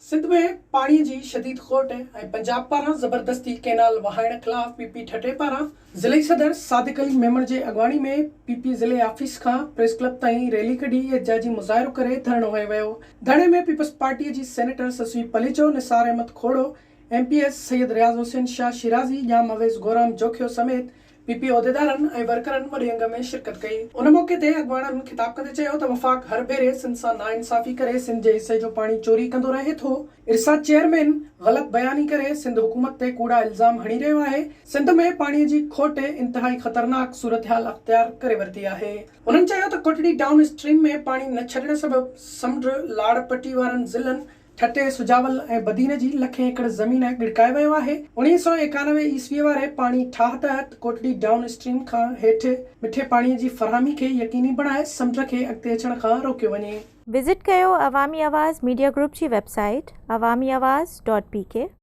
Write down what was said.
सिंध में पानी जी शदीद खोट है। पंजाब पारा जबरदस्ती कैनाल वहाइण खिलाफ पीपी ठटे पारा ज़िले सदर सादिक अली मेमण जे अगवानी में पीपी ज़िले ऑफिस का प्रेस क्लब ताईं रैली कढी एहतजाजी मुज़ाहिरो करे धरणो हयो वियो। धरणे में पीपल्स पार्टी जी सेनेटर ससवी पलेचो, निसार अहमद खोड़ो, MPS सैयद रियाज़ हुसैन शाह शिराजी, जाम अवेज़ गोराम जोखियो समेत पीपी उहदेदारनि ऐं वर्करनि वॾे अंग में शिरकत कई। उन मौके ते अॻवाननि ख़िताब कंदे चयो त वफ़ाक़ हर भेरे सिंध सां नाइंसाफ़ी करे सिंध जे हिसे जो पाणी चोरी कंदो रहे थो। इरसाद चेयरमैन ग़लत बयानी करे सिंध हुकूमत ते कूड़ा इल्ज़ाम हणी रहियो आहे। सिंध में पाणीअ जी खोट इंतहाई ख़तरनाक सूरतहाल अख़्तियार करे वरिती आहे। उन्हनि चयो त कोटड़ी डाउन स्ट्रीम में पाणी न छॾण सबबि समुंड लाड़ पट्टी वारनि ज़िलनि ठटे, सुजावल ऐं बदीन जी लखें एकड़ ज़मीन गिड़काए वियो आहे। 1991 ईस्वीअ वारे पाणी ठाह तहत कोटड़ी डाउन स्ट्रीम खां हेठि मिठे पाणीअ जी फ़रहामी खे यकीनी बणाए समुंड खे अॻिते अचण खां रोकियो वञे। विज़िट कयो अवामी आवाज़ मीडिया ग्रुप जी वेबसाइट awamiawaz.pk